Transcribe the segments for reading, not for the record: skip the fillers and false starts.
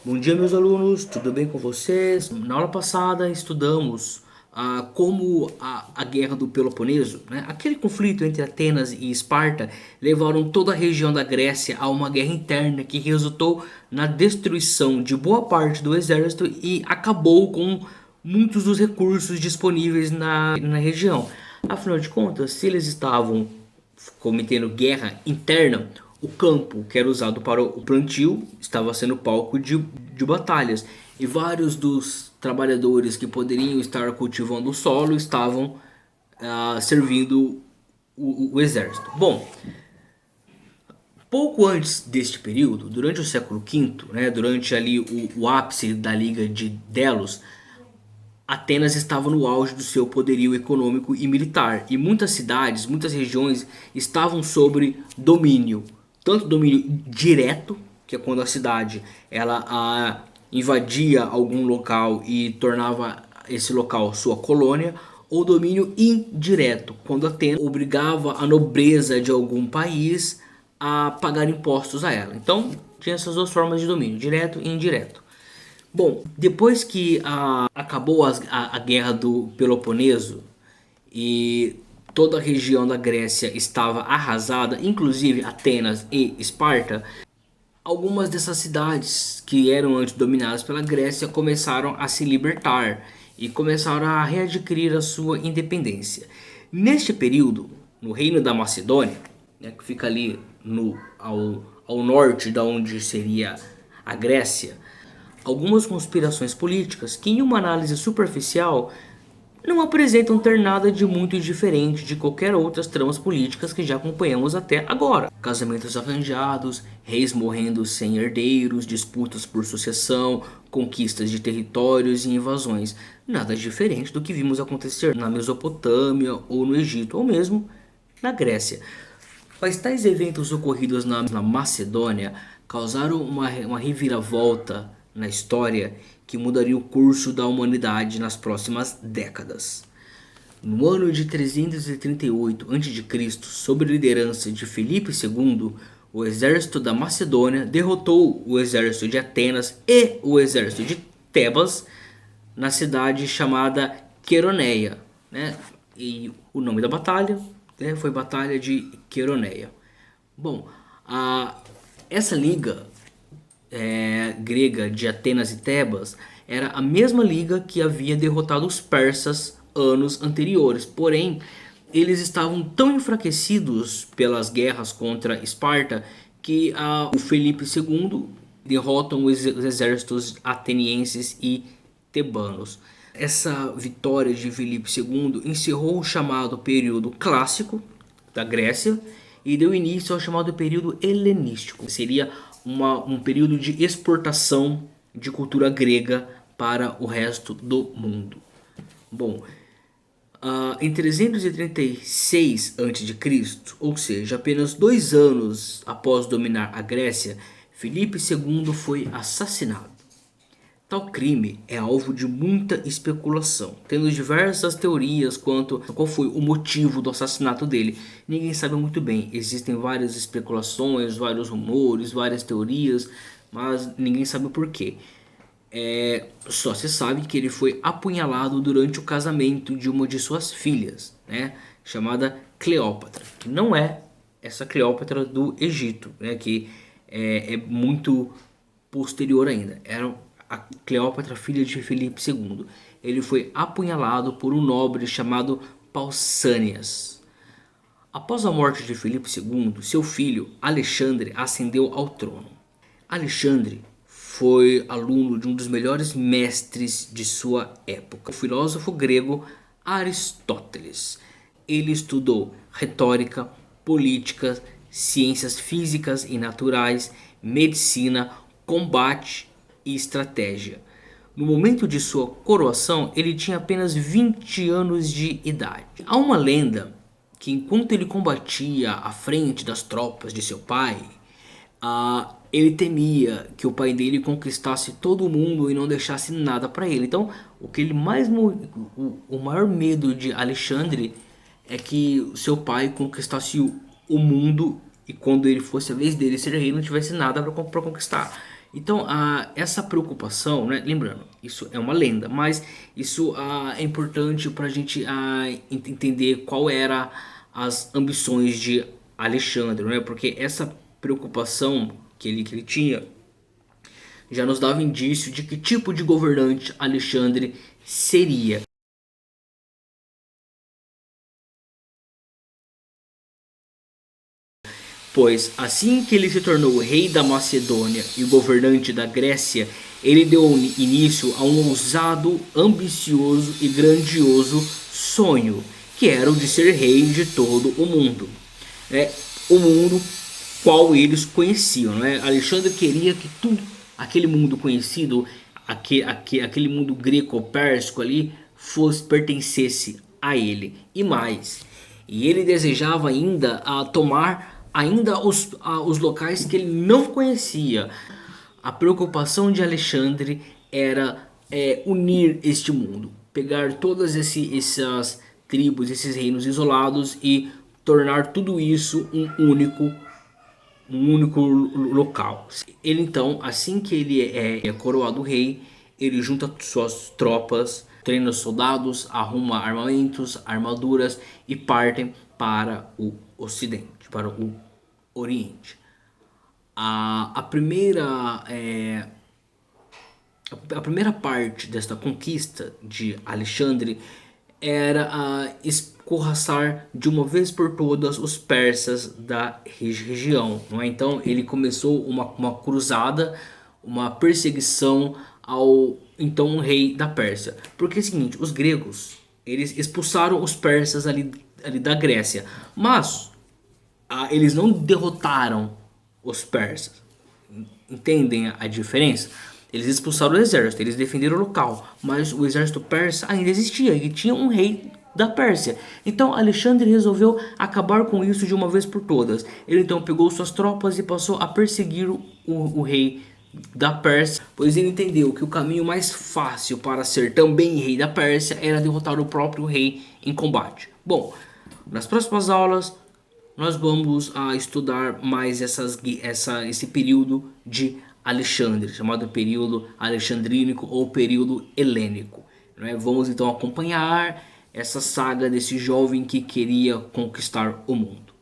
Bom dia, meus alunos, tudo bem com vocês? Na aula passada estudamos como a Guerra do Peloponeso, né, aquele conflito entre Atenas e Esparta, levaram toda a região da Grécia a uma guerra interna que resultou na destruição de boa parte do exército e acabou com muitos dos recursos disponíveis na região. Afinal de contas, se eles estavam cometendo guerra interna, o campo que era usado para o plantio estava sendo palco de batalhas. E vários dos trabalhadores que poderiam estar cultivando o solo estavam servindo o exército. Bom, pouco antes deste período, durante o século V, né, durante ali o ápice da Liga de Delos, Atenas estava no auge do seu poderio econômico e militar, e muitas cidades, muitas regiões estavam sob domínio, tanto domínio direto, que é quando a cidade invadia algum local e tornava esse local sua colônia, ou domínio indireto, quando Atenas obrigava a nobreza de algum país a pagar impostos a ela. Então, tinha essas duas formas de domínio, direto e indireto. Bom, depois que acabou a guerra do Peloponeso e toda a região da Grécia estava arrasada, inclusive Atenas e Esparta, algumas dessas cidades que eram antes dominadas pela Grécia começaram a se libertar e começaram a readquirir a sua independência. Neste período, no reino da Macedônia, né, que fica ali ao norte da onde seria a Grécia, algumas conspirações políticas que, em uma análise superficial, não apresentam ter nada de muito diferente de qualquer outras tramas políticas que já acompanhamos até agora. Casamentos arranjados, reis morrendo sem herdeiros, disputas por sucessão, conquistas de territórios e invasões. Nada diferente do que vimos acontecer na Mesopotâmia ou no Egito, ou mesmo na Grécia. Mas tais eventos ocorridos na Macedônia causaram uma reviravolta na história que mudaria o curso da humanidade nas próximas décadas. No ano de 338 a.C., sob a liderança de Filipe II, o exército da Macedônia derrotou o exército de Atenas e o exército de Tebas na cidade chamada Queroneia, né? E o nome da batalha, né, foi Batalha de Queroneia. Bom, essa liga grega de Atenas e Tebas era a mesma liga que havia derrotado os persas anos anteriores. Porém, eles estavam tão enfraquecidos pelas guerras contra Esparta que o Felipe II derrotam os exércitos atenienses e tebanos. Essa vitória de Filipe II encerrou o chamado período clássico da Grécia e deu início ao chamado período helenístico. Seria um período de exportação de cultura grega para o resto do mundo. Bom, em 336 a.C., ou seja, apenas 2 anos após dominar a Grécia, Filipe II foi assassinado. Tal crime é alvo de muita especulação, tendo diversas teorias quanto a qual foi o motivo do assassinato dele. Ninguém sabe muito bem, existem várias especulações, vários rumores, várias teorias, mas ninguém sabe o porquê. Só se sabe que ele foi apunhalado durante o casamento de uma de suas filhas, né, chamada Cleópatra, que não é essa Cleópatra do Egito, né, que é muito posterior ainda. Era a Cleópatra, filha de Filipe II. Ele foi apunhalado por um nobre chamado Pausânias. Após a morte de Filipe II, seu filho Alexandre ascendeu ao trono. Alexandre foi aluno de um dos melhores mestres de sua época, o filósofo grego Aristóteles. Ele estudou retórica, política, ciências físicas e naturais, medicina, combate e estratégia. No momento de sua coroação, ele tinha apenas 20 anos de idade. Há uma lenda que, enquanto ele combatia à frente das tropas de seu pai, ele temia que o pai dele conquistasse todo mundo e não deixasse nada para ele. Então, o que ele o maior medo de Alexandre é que seu pai conquistasse o mundo e quando ele fosse a vez dele ser rei não tivesse nada para conquistar. Então, essa preocupação, né, lembrando, isso é uma lenda, mas isso é importante para a gente entender qual era as ambições de Alexandre, né? Porque essa preocupação que ele tinha já nos dava indício de que tipo de governante Alexandre seria. Pois assim que ele se tornou rei da Macedônia e governante da Grécia, ele deu início a um ousado, ambicioso e grandioso sonho, que era o de ser rei de todo o mundo. O mundo qual eles conheciam. Né? Alexandre queria que tudo aquele mundo conhecido, aquele mundo greco-pérsico ali, pertencesse a ele. E mais, e ele desejava ainda tomar ainda os locais que ele não conhecia. A preocupação de Alexandre era unir este mundo, pegar todas essas tribos, esses reinos isolados e tornar tudo isso um único local. Ele então, assim que ele é coroado rei, ele junta suas tropas, treina soldados, arruma armamentos, armaduras e partem para o ocidente, para o oriente. A primeira a primeira parte desta conquista de Alexandre era escorraçar de uma vez por todas os persas da região. Não é? Então ele começou uma cruzada, uma perseguição ao então rei da Pérsia. Porque é o seguinte, os gregos eles expulsaram os persas ali da Grécia, mas eles não derrotaram os persas. Entendem a diferença? Eles expulsaram o exército, eles defenderam o local, mas o exército persa ainda existia e tinha um rei da Pérsia. Então Alexandre resolveu acabar com isso de uma vez por todas. Ele então pegou suas tropas e passou a perseguir o rei da Pérsia, pois ele entendeu que o caminho mais fácil para ser também rei da Pérsia era derrotar o próprio rei em combate. Bom, nas próximas aulas nós vamos estudar mais esse período de Alexandre, chamado período alexandrínico ou período helênico. Né? Vamos então acompanhar essa saga desse jovem que queria conquistar o mundo.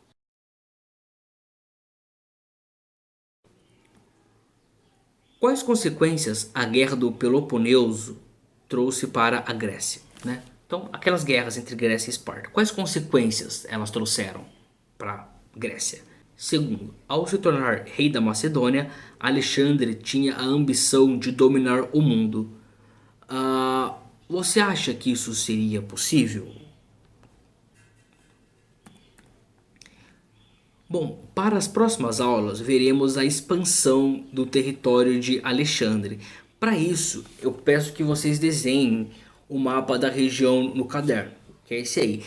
Quais consequências a Guerra do Peloponeso trouxe para a Grécia? Né? Então, aquelas guerras entre Grécia e Esparta, quais consequências elas trouxeram para a Grécia? Segundo, ao se tornar rei da Macedônia, Alexandre tinha a ambição de dominar o mundo. Você acha que isso seria possível? Bom, para as próximas aulas veremos a expansão do território de Alexandre. Para isso, eu peço que vocês desenhem o mapa da região no caderno, que é esse aí.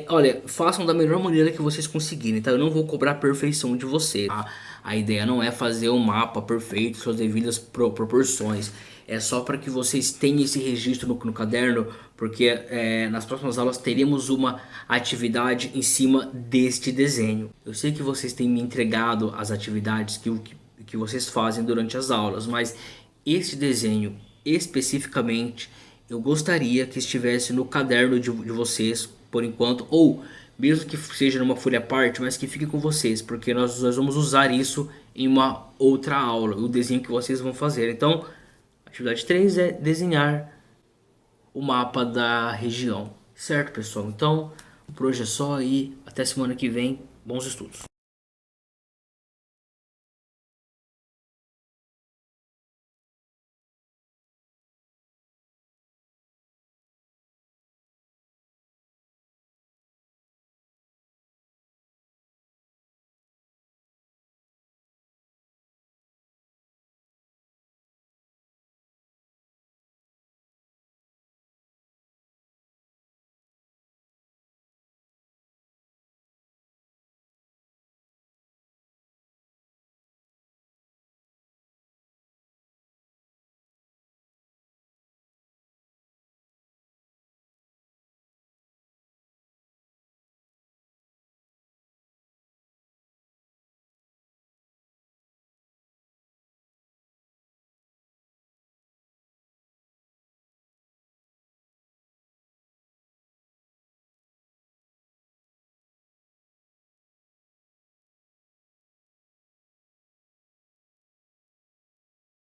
Olha, façam da melhor maneira que vocês conseguirem, tá? Eu não vou cobrar a perfeição de vocês, tá? A ideia não é fazer um mapa perfeito, suas devidas proporções. É só para que vocês tenham esse registro no caderno, porque nas próximas aulas teremos uma atividade em cima deste desenho. Eu sei que vocês têm me entregado as atividades que vocês fazem durante as aulas, mas este desenho especificamente eu gostaria que estivesse no caderno de vocês por enquanto, ou mesmo que seja numa folha à parte, mas que fique com vocês, porque nós vamos usar isso em uma outra aula, o desenho que vocês vão fazer. Então, atividade 3 é desenhar o mapa da região, certo pessoal? Então, por hoje é só e até semana que vem, bons estudos!